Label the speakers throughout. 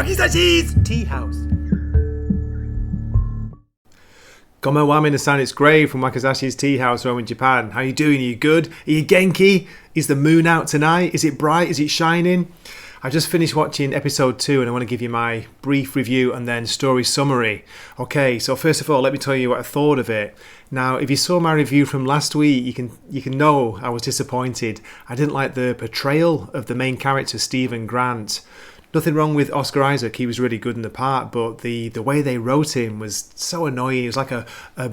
Speaker 1: Wakizashi's Tea House. Konbanwa minasan, it's Gray from Wakizashi's Tea House home in Japan. How you doing? Are you good? Are you genki? Is the moon out tonight? Is it bright? Is it shining? I just finished watching episode 2 and I want to give you my brief review and then story summary. Okay, so first of all, let me tell you what I thought of it. Now, if you saw my review from last week, you can know I was disappointed. I didn't like the portrayal of the main character, Stephen Grant. Nothing wrong with Oscar Isaac, he was really good in the part, but the way they wrote him was so annoying. He was like a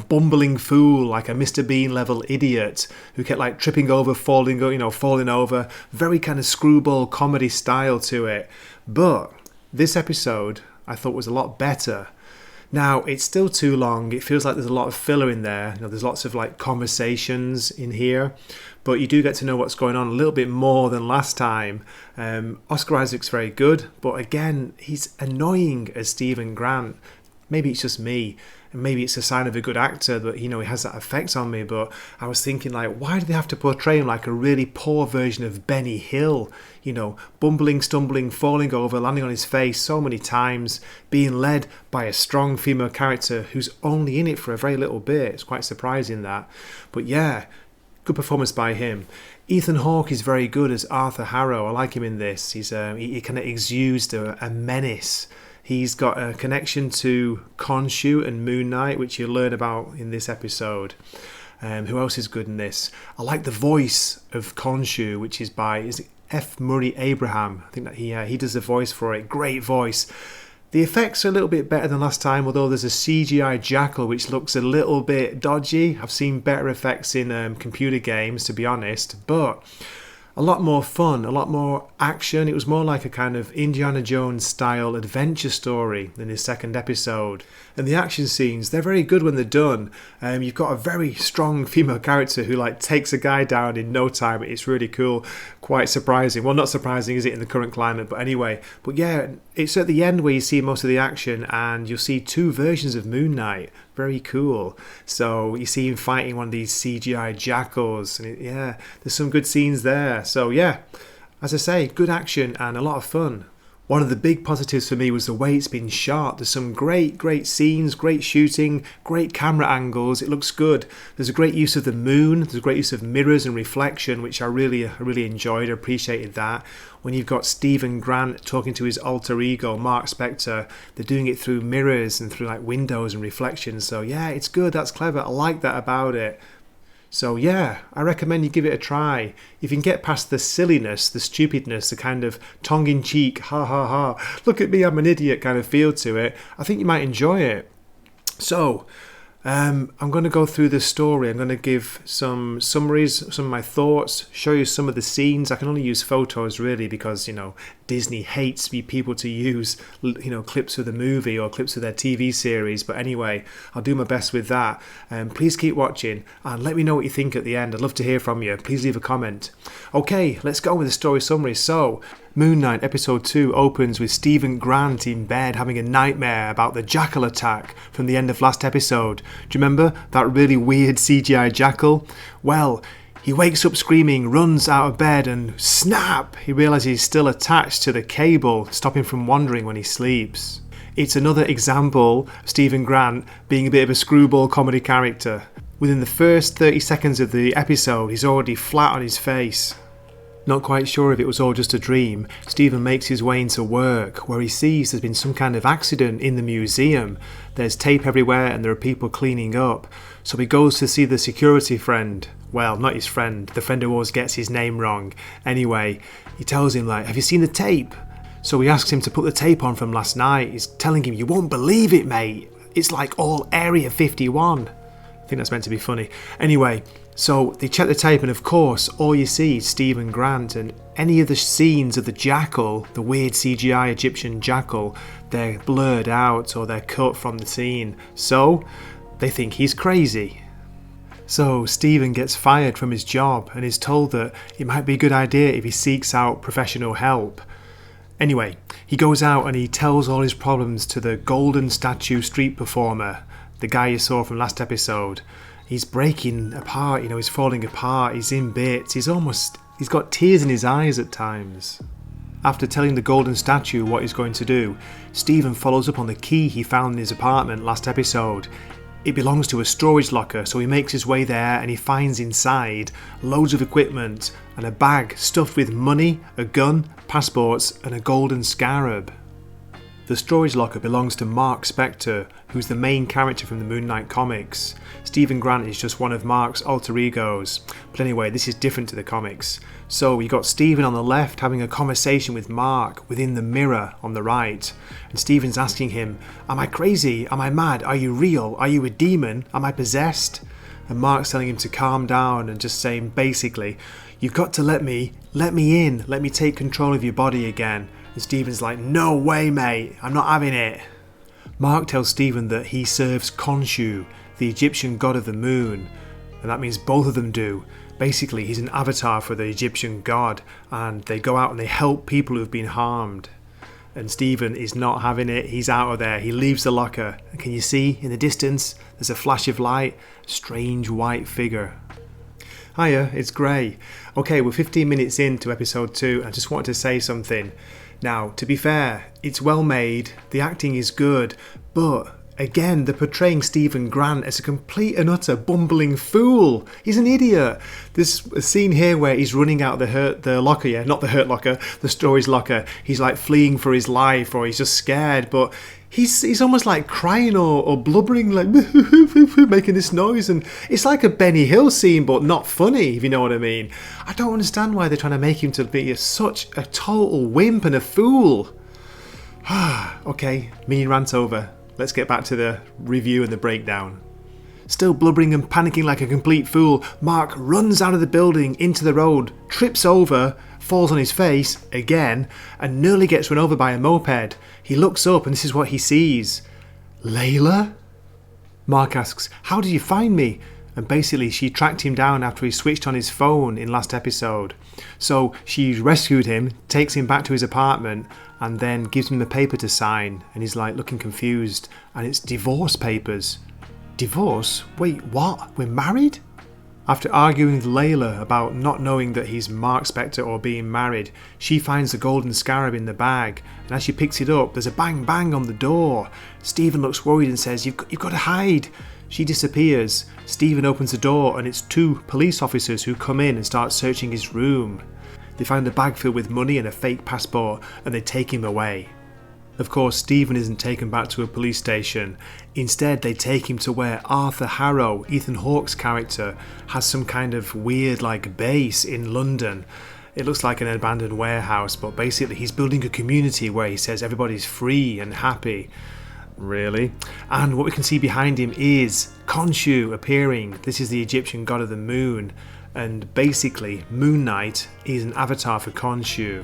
Speaker 1: bumbling fool, like a Mr. Bean level idiot who kept like tripping over, falling over. Very kind of screwball comedy style to it. But this episode I thought was a lot better. Now, it's still too long. It feels like there's a lot of filler in there. There's lots of like conversations in here, but you do get to know what's going on a little bit more than last time. Oscar Isaac's very good, but again, he's annoying as Stephen Grant. Maybe it's just me, and maybe it's a sign of a good actor that, he has that effect on me, but I was thinking, like, why do they have to portray him like a really poor version of Benny Hill? Bumbling, stumbling, falling over, landing on his face so many times, being led by a strong female character who's only in it for a very little bit. It's quite surprising that. But yeah, good performance by him. Ethan Hawke is very good as Arthur Harrow. I like him in this. He kind of exudes a menace. He's got a connection to Khonshu and Moon Knight, which you'll learn about in this episode. Who else is good in this? I like the voice of Khonshu, which is by F. Murray Abraham. I think that he does the voice for it. Great voice. The effects are a little bit better than last time, although there's a CGI jackal which looks a little bit dodgy. I've seen better effects in computer games, to be honest, but a lot more fun, a lot more action. It was more like a kind of Indiana Jones style adventure story than his second episode. And the action scenes, they're very good when they're done. You've got a very strong female character who like takes a guy down in no time. It's really cool, quite surprising. Well, not surprising, is it, in the current climate, but anyway. But yeah, it's at the end where you see most of the action, and you'll see 2 versions of Moon Knight. Very cool. So you see him fighting one of these CGI jackals, and there's some good scenes there. So yeah, as I say, good action and a lot of fun. One of the big positives for me was the way it's been shot. There's some great scenes, great shooting, great camera angles. It looks good. There's a great use of the moon. There's a great use of mirrors and reflection, which I really enjoyed. I appreciated that. When you've got Stephen Grant talking to his alter ego, Mark Spector, they're doing it through mirrors and through like windows and reflections. So yeah, it's good. That's clever. I like that about it. So yeah, I recommend you give it a try. If you can get past the silliness, the stupidness, the kind of tongue-in-cheek, ha ha ha, look at me, I'm an idiot kind of feel to it, I think you might enjoy it. So, I'm going to go through the story. I'm going to give some summaries, some of my thoughts, show you some of the scenes. I can only use photos really because, Disney hates people to use, clips of the movie or clips of their TV series. But anyway, I'll do my best with that. Please keep watching and let me know what you think at the end. I'd love to hear from you. Please leave a comment. Okay, let's go with the story summary. So, Moon Knight episode 2 opens with Stephen Grant in bed having a nightmare about the jackal attack from the end of last episode. Do you remember that really weird CGI jackal? Well, he wakes up screaming, runs out of bed, and snap! He realises he's still attached to the cable, stopping from wandering when he sleeps. It's another example of Stephen Grant being a bit of a screwball comedy character. Within the first 30 seconds of the episode, he's already flat on his face. Not quite sure if it was all just a dream, Stephen makes his way into work, where he sees there's been some kind of accident in the museum. There's tape everywhere and there are people cleaning up. So he goes to see the security friend. Well, not his friend, the friend who always gets his name wrong. Anyway, he tells him, have you seen the tape? So he asks him to put the tape on from last night. He's telling him, you won't believe it, mate. It's like all Area 51. I think that's meant to be funny. Anyway, so they check the tape, and of course, all you see is Stephen Grant, and any of the scenes of the jackal, the weird CGI Egyptian jackal, they're blurred out or they're cut from the scene. So they think he's crazy. So Stephen gets fired from his job and is told that it might be a good idea if he seeks out professional help. Anyway, he goes out and he tells all his problems to the golden statue street performer, the guy you saw from last episode. He's breaking apart, he's falling apart, he's in bits, he's got tears in his eyes at times. After telling the golden statue what he's going to do, Stephen follows up on the key he found in his apartment last episode. It belongs to a storage locker, so he makes his way there and he finds inside loads of equipment and a bag stuffed with money, a gun, passports and a golden scarab. The storage locker belongs to Mark Spector, who's the main character from the Moon Knight comics. Stephen Grant is just one of Mark's alter egos. But anyway, this is different to the comics. So you got Stephen on the left having a conversation with Mark within the mirror on the right. And Stephen's asking him, "Am I crazy? Am I mad? Are you real? Are you a demon? Am I possessed?" And Mark's telling him to calm down and just saying basically, "You've got to let me in, let me take control of your body again." And Stephen's like, "No way, mate, I'm not having it." Mark tells Stephen that he serves Khonshu, the Egyptian god of the moon, and that means both of them do. Basically, he's an avatar for the Egyptian god, and they go out and they help people who've been harmed. And Stephen is not having it, he's out of there, he leaves the locker. And can you see, in the distance, there's a flash of light, strange white figure. Hiya, it's Gray. Okay, we're 15 minutes into episode 2, I just wanted to say something. Now, to be fair, it's well made, the acting is good, but again, they're portraying Stephen Grant as a complete and utter bumbling fool. He's an idiot. There's a scene here where he's running out the locker, not the hurt locker, the storage locker. He's like fleeing for his life, or he's just scared, but he's almost like crying or blubbering, like making this noise, and it's like a Benny Hill scene, but not funny, if you know what I mean. I don't understand why they're trying to make him to be such a total wimp and a fool. Okay, mini rant over. Let's get back to the review and the breakdown. Still blubbering and panicking like a complete fool, Mark runs out of the building into the road, trips over, falls on his face again, and nearly gets run over by a moped. He looks up and this is what he sees. Layla? Mark asks, "How did you find me?" And basically she tracked him down after he switched on his phone in last episode. So she rescued him, takes him back to his apartment, and then gives him the paper to sign, and he's like looking confused, and it's divorce papers. Divorce? Wait, what? We're married? After arguing with Layla about not knowing that he's Mark Spector or being married, she finds the golden scarab in the bag, and as she picks it up, there's a bang bang on the door. Stephen looks worried and says, You've got to hide. She disappears. Stephen opens the door and it's 2 police officers who come in and start searching his room. They find a bag filled with money and a fake passport, and they take him away. Of course, Stephen isn't taken back to a police station. Instead, they take him to where Arthur Harrow, Ethan Hawke's character, has some kind of weird base in London. It looks like an abandoned warehouse, but basically he's building a community where he says everybody's free and happy. Really? And what we can see behind him is Khonshu appearing. This is the Egyptian god of the moon. And basically, Moon Knight is an avatar for Khonshu.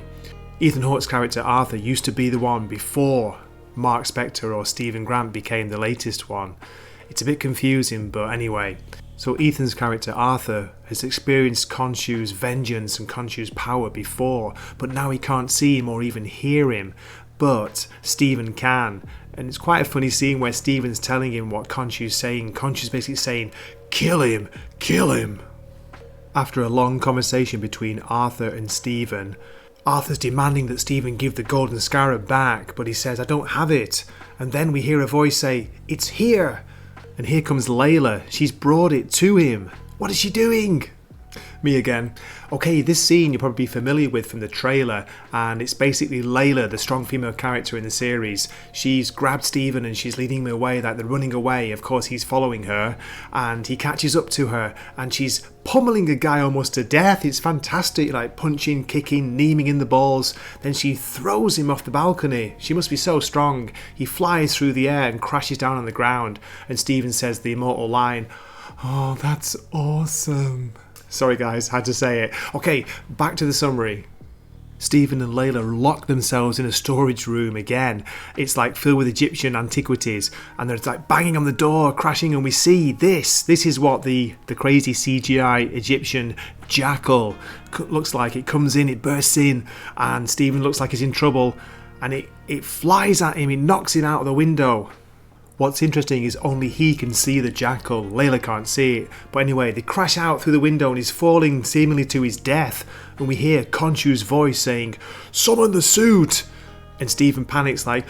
Speaker 1: Ethan Hawke's character Arthur used to be the one before Mark Spector or Stephen Grant became the latest one. It's a bit confusing, but anyway. So Ethan's character Arthur has experienced Khonshu's vengeance and Khonshu's power before, but now he can't see him or even hear him. But Stephen can. And it's quite a funny scene where Stephen's telling him what Khonshu's saying. Khonshu's basically saying, "Kill him! Kill him!" After a long conversation between Arthur and Stephen, Arthur's demanding that Stephen give the golden scarab back, but he says, "I don't have it." And then we hear a voice say, "It's here!" And here comes Layla. She's brought it to him. What is she doing? Me again. Okay, this scene you'll probably be familiar with from the trailer, and it's basically Layla, the strong female character in the series. She's grabbed Stephen and she's leading him away, like they're running away. Of course, he's following her, and he catches up to her, and she's pummeling a guy almost to death. It's fantastic, like punching, kicking, kneeing in the balls. Then she throws him off the balcony. She must be so strong. He flies through the air and crashes down on the ground, and Stephen says the immortal line, "Oh, that's awesome." Sorry guys, had to say it. Okay, back to the summary. Stephen and Layla lock themselves in a storage room again. It's like filled with Egyptian antiquities, and they're like banging on the door, crashing, and we see this. This is what the crazy CGI Egyptian jackal looks like. It comes in, it bursts in, and Stephen looks like he's in trouble, and it flies at him, it knocks him out of the window. What's interesting is only he can see the jackal. Layla can't see it. But anyway, they crash out through the window and he's falling seemingly to his death. And we hear Khonshu's voice saying, "Summon the suit!" And Stephen panics like,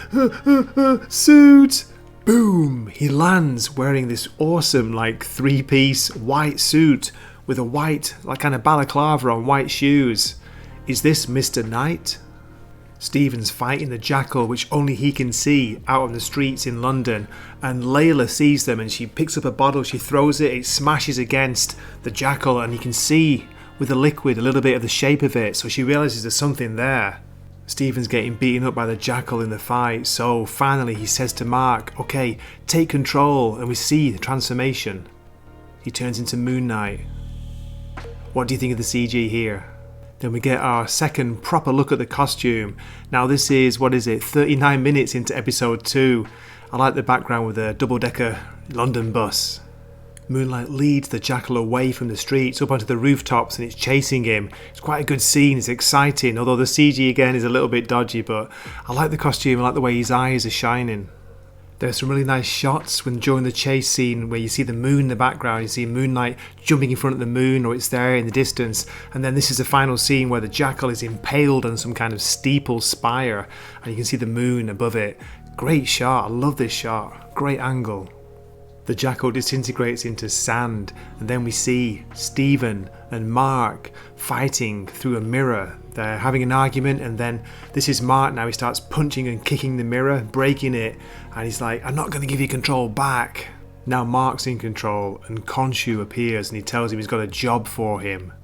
Speaker 1: "Suit!" Boom! He lands wearing this awesome like 3-piece white suit with a white like kind of balaclava on, white shoes. Is this Mr. Knight? Stephen's fighting the jackal, which only he can see, out on the streets in London, and Layla sees them and she picks up a bottle, she throws it, it smashes against the jackal, and you can see with the liquid a little bit of the shape of it, so she realises there's something there. Stephen's getting beaten up by the jackal in the fight, so finally he says to Mark, "Okay, take control," and we see the transformation. He turns into Moon Knight. What do you think of the CG here? Then we get our second proper look at the costume. Now this is, 39 minutes into episode 2. I like the background with the double-decker London bus. Moonlight leads the jackal away from the streets up onto the rooftops and it's chasing him. It's quite a good scene, it's exciting, although the CG again is a little bit dodgy, but I like the costume, I like the way his eyes are shining. There's some really nice shots when during the chase scene where you see the moon in the background, you see Moon Knight jumping in front of the moon, or it's there in the distance, and then this is the final scene where the jackal is impaled on some kind of steeple spire and you can see the moon above it. Great shot, I love this shot, great angle. The jackal disintegrates into sand and then we see Stephen and Mark fighting through a mirror. They're having an argument and then this is Mark now, he starts punching and kicking the mirror, breaking it, and he's like, "I'm not going to give you control back." Now Mark's in control and Khonshu appears and he tells him he's got a job for him.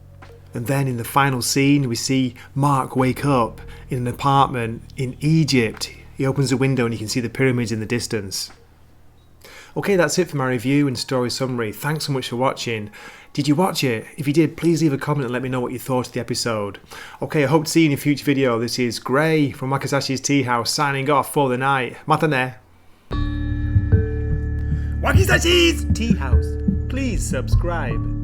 Speaker 1: And then in the final scene we see Mark wake up in an apartment in Egypt. He opens the window and you can see the pyramids in the distance. Okay, that's it for my review and story summary. Thanks so much for watching. Did you watch it? If you did, please leave a comment and let me know what you thought of the episode. Okay, I hope to see you in a future video. This is Gray from Wakizashi's Tea House signing off for the night. Matane. Wakizashi's Tea House. Please subscribe.